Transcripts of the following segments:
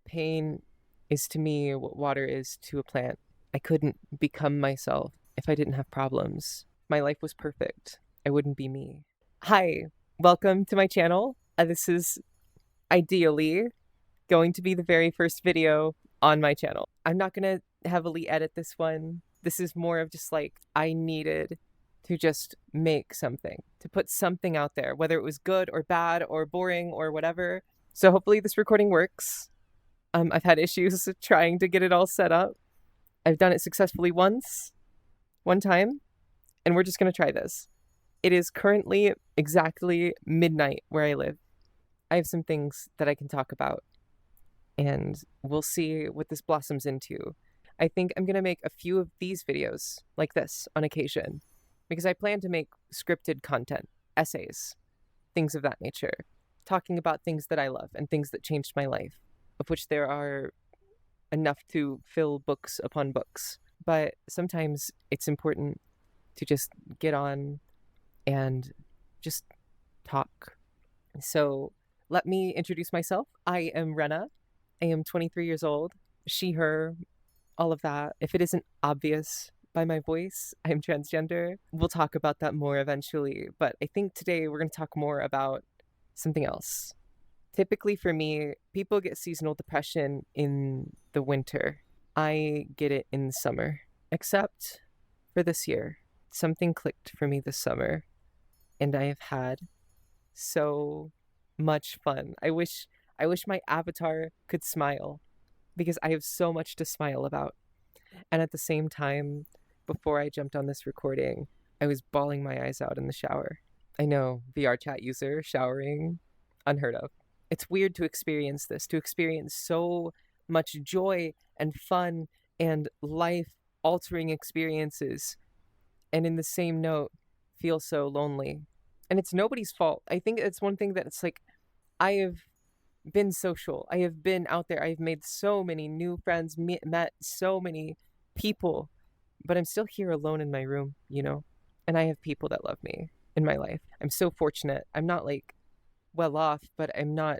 Pain is to me what water is to a plant. I couldn't become myself if I didn't have problems. My life was perfect. I wouldn't be me. Hi, welcome to my channel. This is ideally going to be the very first video on my channel. I'm not going to heavily edit this one. This is more of just like, I needed to just make something, to put something out there, whether it was good or bad or boring or whatever. So hopefully this recording works. I've had issues trying to get it all set up. I've done it successfully one time, and we're just going to try this. It is currently exactly midnight where I live. I have some things that I can talk about, and we'll see what this blossoms into. I think I'm going to make a few of these videos like this on occasion, because I plan to make scripted content, essays, things of that nature, talking about things that I love and things that changed my life, of which there are enough to fill books upon books. But sometimes it's important to just get on and just talk. So let me introduce myself. I am Renna. I am 23 years old. She, her, all of that. If it isn't obvious by my voice, I'm transgender. We'll talk about that more eventually. But I think today we're going to talk more about something else. Typically for me, people get seasonal depression in the winter. I get it in the summer, except for this year. Something clicked for me this summer, and I have had so much fun. I wish my avatar could smile, because I have so much to smile about. And at the same time, before I jumped on this recording, I was bawling my eyes out in the shower. I know, VR chat user, showering, unheard of. It's weird to experience this, to experience so much joy and fun and life-altering experiences, and in the same note, feel so lonely. And it's nobody's fault. I think it's one thing that it's like, I have been social. I have been out there. I've made so many new friends, met so many people, but I'm still here alone in my room, you know? And I have people that love me in my life. I'm so fortunate. I'm not like well off, but I'm not,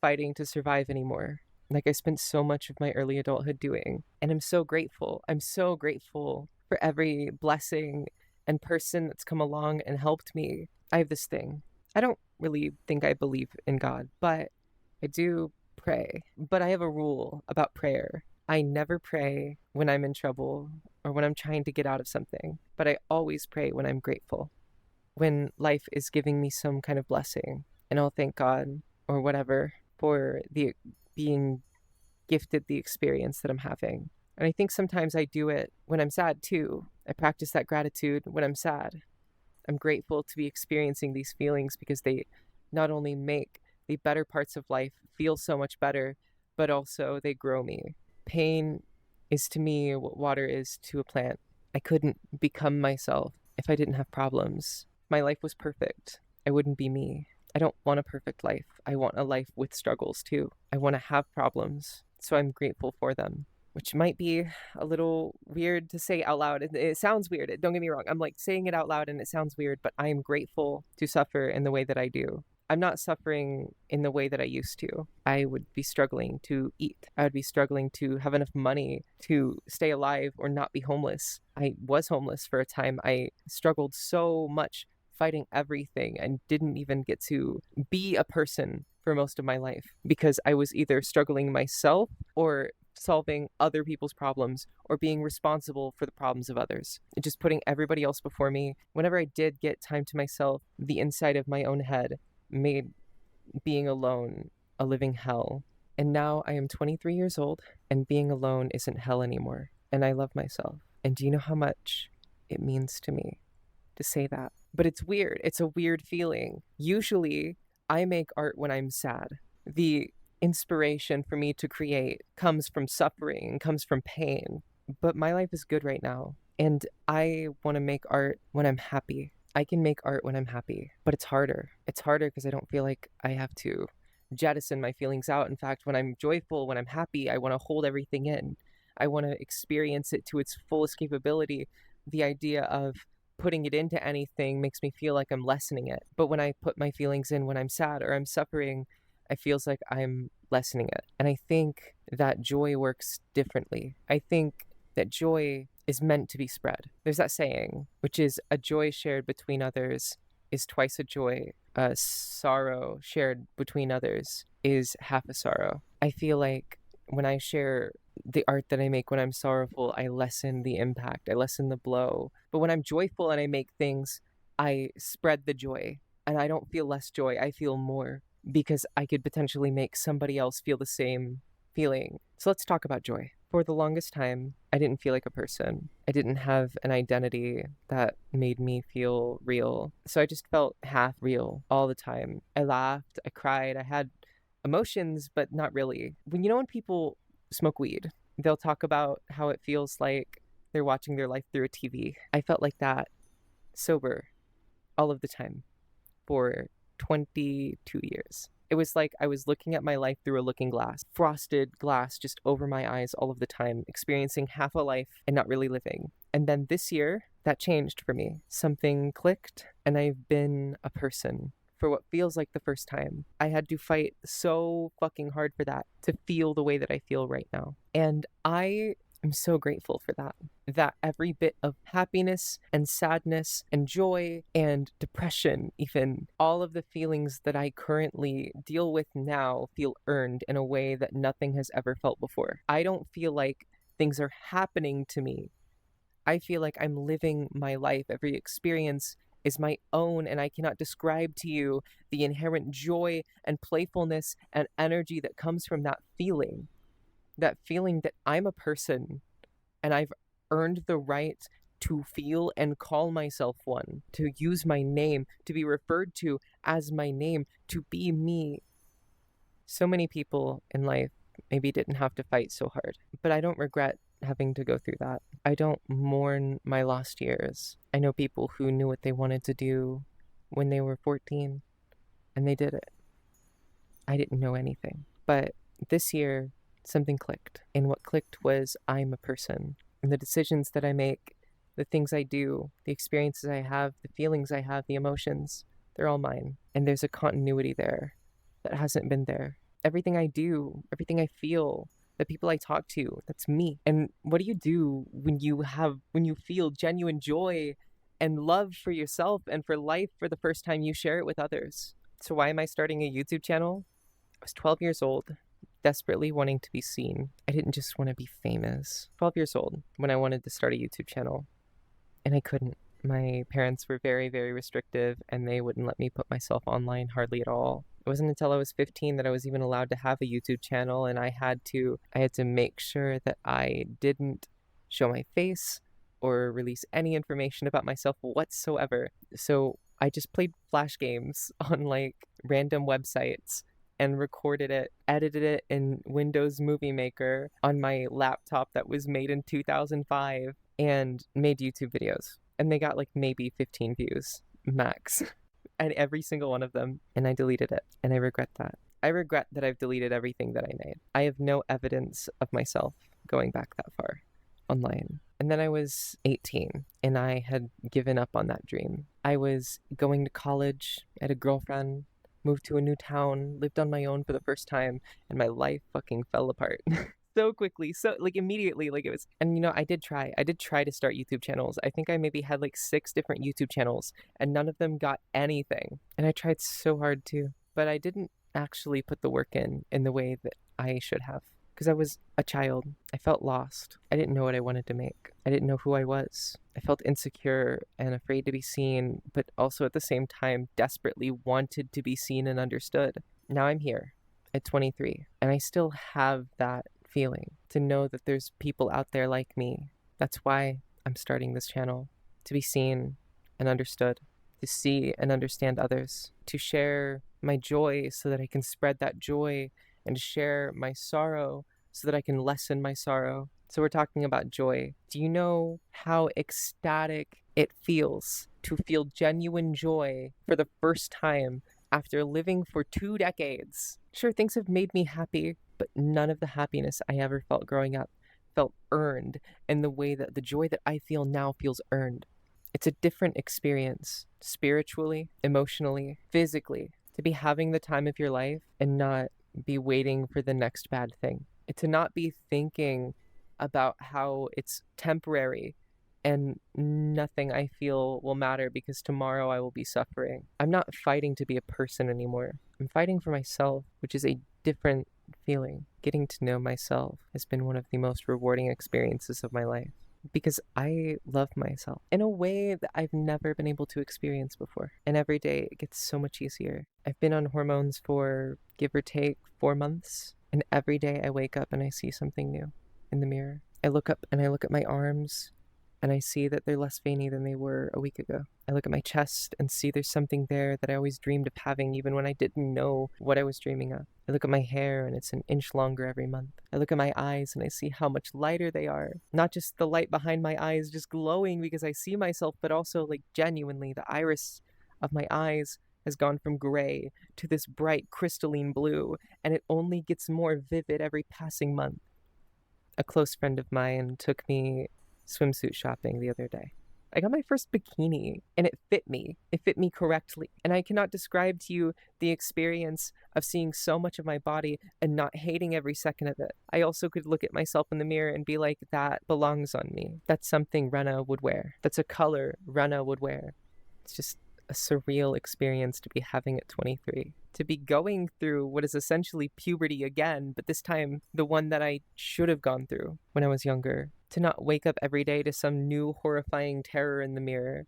fighting to survive anymore. Like I spent so much of my early adulthood doing, and I'm so grateful. I'm so grateful for every blessing and person that's come along and helped me. I have this thing. I don't really think I believe in God, but I do pray. But I have a rule about prayer. I never pray when I'm in trouble or when I'm trying to get out of something, but I always pray when I'm grateful, when life is giving me some kind of blessing, and I'll thank God or whatever for being gifted the experience that I'm having. And I think sometimes I do it when I'm sad too. I practice that gratitude when I'm sad. I'm grateful to be experiencing these feelings because they not only make the better parts of life feel so much better, but also they grow me. Pain is to me what water is to a plant. I couldn't become myself if I didn't have problems. My life was perfect. I wouldn't be me. I don't want a perfect life. I want a life with struggles too. I want to have problems, so I'm grateful for them, which might be a little weird to say out loud. It sounds weird. Don't get me wrong. I'm like saying it out loud and it sounds weird, but I am grateful to suffer in the way that I do. I'm not suffering in the way that I used to. I would be struggling to eat. I would be struggling to have enough money to stay alive or not be homeless. I was homeless for a time. I struggled so much fighting everything and didn't even get to be a person for most of my life because I was either struggling myself or solving other people's problems or being responsible for the problems of others. Just putting everybody else before me. Whenever I did get time to myself, the inside of my own head made being alone a living hell. And now I am 23 years old and being alone isn't hell anymore. And I love myself. And do you know how much it means to me to say that? But it's weird. It's a weird feeling. Usually I make art when I'm sad. The inspiration for me to create comes from suffering, comes from pain. But my life is good right now. And I want to make art when I'm happy. I can make art when I'm happy, but it's harder. It's harder because I don't feel like I have to jettison my feelings out. In fact, when I'm joyful, when I'm happy, I want to hold everything in. I want to experience it to its fullest capability. The idea of putting it into anything makes me feel like I'm lessening it. But when I put my feelings in when I'm sad or I'm suffering, it feels like I'm lessening it. And I think that joy works differently. I think that joy is meant to be spread. There's that saying, which is a joy shared between others is twice a joy. A sorrow shared between others is half a sorrow. I feel like when I share the art that I make when I'm sorrowful, I lessen the impact, I lessen the blow. But when I'm joyful and I make things, I spread the joy. And I don't feel less joy, I feel more because I could potentially make somebody else feel the same feeling. So let's talk about joy. For the longest time, I didn't feel like a person. I didn't have an identity that made me feel real. So I just felt half real all the time. I laughed, I cried, I had emotions, but not really. When people smoke weed, they'll talk about how it feels like they're watching their life through a TV. I felt like that, sober, all of the time for 22 years. It was like I was looking at my life through a looking glass, frosted glass just over my eyes all of the time, experiencing half a life and not really living. And then this year, that changed for me. Something clicked, and I've been a person for what feels like the first time. I had to fight so fucking hard for that, to feel the way that I feel right now. And I'm so grateful for that. That every bit of happiness and sadness and joy and depression, even all of the feelings that I currently deal with now feel earned in a way that nothing has ever felt before. I don't feel like things are happening to me. I feel like I'm living my life. Every experience is my own, and I cannot describe to you the inherent joy and playfulness and energy that comes from that feeling. That feeling that I'm a person and I've earned the right to feel and call myself one, to use my name, to be referred to as my name, to be me. So many people in life maybe didn't have to fight so hard, but I don't regret having to go through that. I don't mourn my lost years. I know people who knew what they wanted to do when they were 14 and they did it. I didn't know anything. But this year, something clicked. And what clicked was I'm a person. And the decisions that I make, the things I do, the experiences I have, the feelings I have, the emotions, they're all mine. And there's a continuity there that hasn't been there. Everything I do, everything I feel, the people I talk to, that's me. And what do you do when you feel genuine joy and love for yourself and for life for the first time you share it with others? So why am I starting a YouTube channel? I was 12 years old, desperately wanting to be seen. I didn't just want to be famous. 12 years old when I wanted to start a YouTube channel, and I couldn't. My parents were very, very restrictive, and they wouldn't let me put myself online hardly at all. It wasn't until I was 15 that I was even allowed to have a YouTube channel, and I had to make sure that I didn't show my face or release any information about myself whatsoever. So I just played Flash games on like random websites and recorded it, edited it in Windows Movie Maker on my laptop that was made in 2005, and made YouTube videos. And they got like maybe 15 views max. And every single one of them. And I deleted it. And I regret that. I regret that I've deleted everything that I made. I have no evidence of myself going back that far online. And then I was 18 and I had given up on that dream. I was going to college, I had a girlfriend, moved to a new town, lived on my own for the first time, and my life fucking fell apart. So quickly, so like immediately, like it was. And I did try to start YouTube channels. I think I maybe had like 6 different YouTube channels, and none of them got anything. And I tried so hard to, but I didn't actually put the work in the way that I should have. Because I was a child. I felt lost. I didn't know what I wanted to make. I didn't know who I was. I felt insecure and afraid to be seen, but also at the same time desperately wanted to be seen and understood. Now I'm here at 23, and I still have that feeling to know that there's people out there like me. That's why I'm starting this channel, to be seen and understood, to see and understand others, to share my joy so that I can spread that joy, and to share my sorrow so that I can lessen my sorrow. So we're talking about joy. Do you know how ecstatic it feels to feel genuine joy for the first time after living for 2 decades? Sure, things have made me happy, but none of the happiness I ever felt growing up felt earned in the way that the joy that I feel now feels earned. It's a different experience, spiritually, emotionally, physically, to be having the time of your life and not be waiting for the next bad thing, to not be thinking about how it's temporary and nothing I feel will matter because tomorrow I will be suffering. I'm not fighting to be a person anymore. I'm fighting for myself, which is a different feeling. Getting to know myself has been one of the most rewarding experiences of my life because I love myself in a way that I've never been able to experience before. And every day it gets so much easier. I've been on hormones for give or take 4 months, and every day I wake up and I see something new in the mirror. I look up and I look at my arms and I see that they're less veiny than they were a week ago. I look at my chest and see there's something there that I always dreamed of having even when I didn't know what I was dreaming of. I look at my hair and it's an inch longer every month. I look at my eyes and I see how much lighter they are. Not just the light behind my eyes just glowing because I see myself, but also like genuinely the iris of my eyes has gone from gray to this bright crystalline blue, and it only gets more vivid every passing month. A close friend of mine took me swimsuit shopping the other day. I got my first bikini and it fit me. It fit me correctly. And I cannot describe to you the experience of seeing so much of my body and not hating every second of it. I also could look at myself in the mirror and be like, that belongs on me. That's something Renna would wear. That's a color Renna would wear. It's just a surreal experience to be having at 23. To be going through what is essentially puberty again, but this time the one that I should have gone through when I was younger. To not wake up every day to some new horrifying terror in the mirror,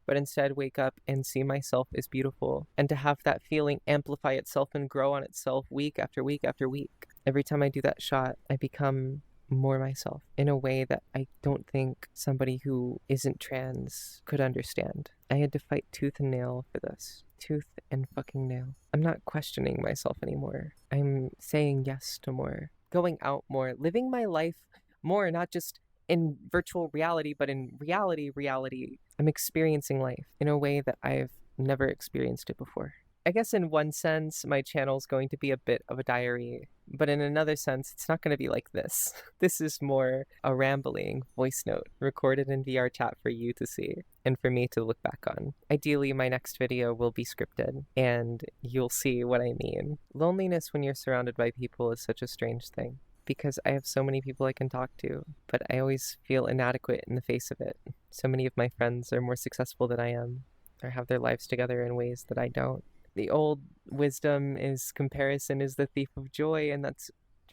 but instead wake up and see myself as beautiful, and to have that feeling amplify itself and grow on itself week after week after week. Every time I do that shot, I become more myself in a way that I don't think somebody who isn't trans could understand. I had to fight tooth and nail for this. Tooth and fucking nail. I'm not questioning myself anymore. I'm saying yes to more. Going out more. Living my life more, not just in virtual reality, but in reality. I'm experiencing life in a way that I've never experienced it before. I guess in one sense, my channel is going to be a bit of a diary, but in another sense, it's not going to be like this. This is more a rambling voice note recorded in VR chat for you to see and for me to look back on. Ideally, my next video will be scripted and you'll see what I mean. Loneliness when you're surrounded by people is such a strange thing, because I have so many people I can talk to, but I always feel inadequate in the face of it. So many of my friends are more successful than I am, or have their lives together in ways that I don't. The old wisdom is comparison is the thief of joy, and that's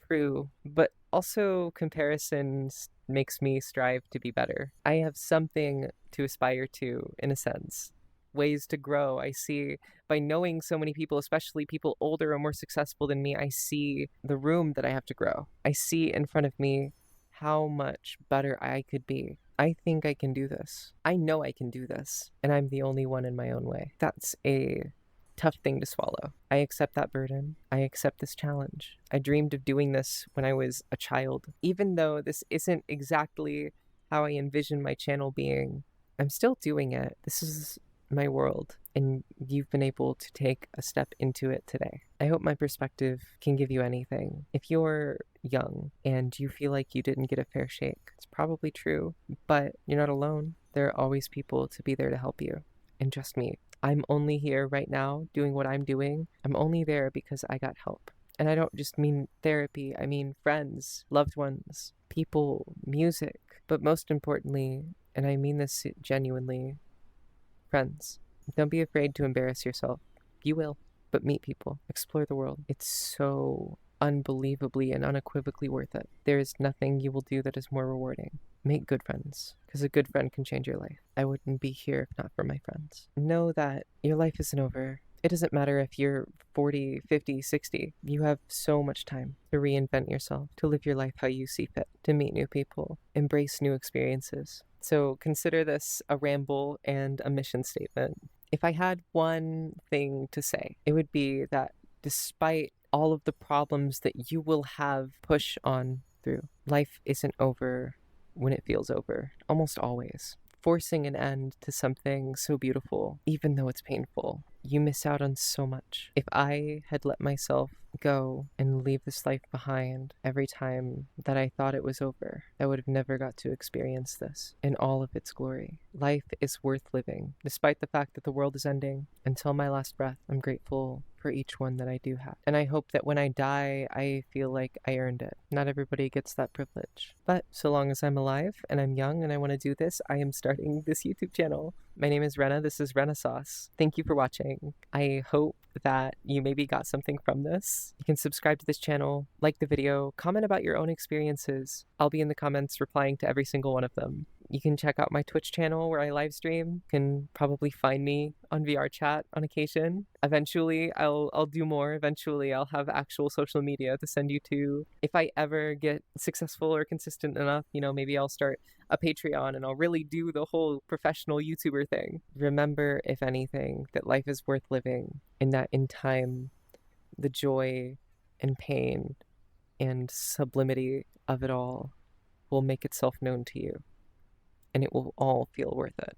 true. But also comparison makes me strive to be better. I have something to aspire to, in a sense. Ways to grow. I see by knowing so many people, especially people older or more successful than me, I see the room that I have to grow. I see in front of me how much better I could be. I think I can do this. I know I can do this, and I'm the only one in my own way. That's a tough thing to swallow. I accept that burden. I accept this challenge. I dreamed of doing this when I was a child. Even though this isn't exactly how I envision my channel being, I'm still doing it. This is my world, and you've been able to take a step into it today. I hope my perspective can give you anything. If you're young and you feel like you didn't get a fair shake, it's probably true, but you're not alone. There are always people to be there to help you. And trust me, I'm only here right now doing what I'm doing. I'm only there because I got help. And I don't just mean therapy, I mean friends, loved ones, people, music, but most importantly, and I mean this genuinely, friends. Don't be afraid to embarrass yourself. You will, but meet people, explore the world. It's so unbelievably and unequivocally worth it. There is nothing you will do that is more rewarding. Make good friends, because a good friend can change your life. I wouldn't be here if not for my friends. Know that your life isn't over. It doesn't matter if you're 40, 50, 60. You have so much time to reinvent yourself, to live your life how you see fit, to meet new people, embrace new experiences. So consider this a ramble and a mission statement. If I had one thing to say, it would be that despite all of the problems that you will have push on through, life isn't over when it feels over, almost always. Forcing an end to something so beautiful, even though it's painful, you miss out on so much. If I had let myself go and leave this life behind every time that I thought it was over, I would have never got to experience this in all of its glory. Life is worth living, despite the fact that the world is ending. Until my last breath, I'm grateful for each one that I do have. And I hope that when I die, I feel like I earned it. Not everybody gets that privilege. But so long as I'm alive and I'm young and I want to do this, I am starting this YouTube channel. My name is Renna. This is Renna Sauce. Thank you for watching. I hope that you maybe got something from this. You can subscribe to this channel, like the video, comment about your own experiences. I'll be in the comments replying to every single one of them. You can check out my Twitch channel where I live stream. You can probably find me on VR chat on occasion. Eventually, I'll do more. Eventually, I'll have actual social media to send you to. If I ever get successful or consistent enough, maybe I'll start a Patreon and I'll really do the whole professional YouTuber thing. Remember, if anything, that life is worth living, and that in time, the joy and pain and sublimity of it all will make itself known to you, and it will all feel worth it.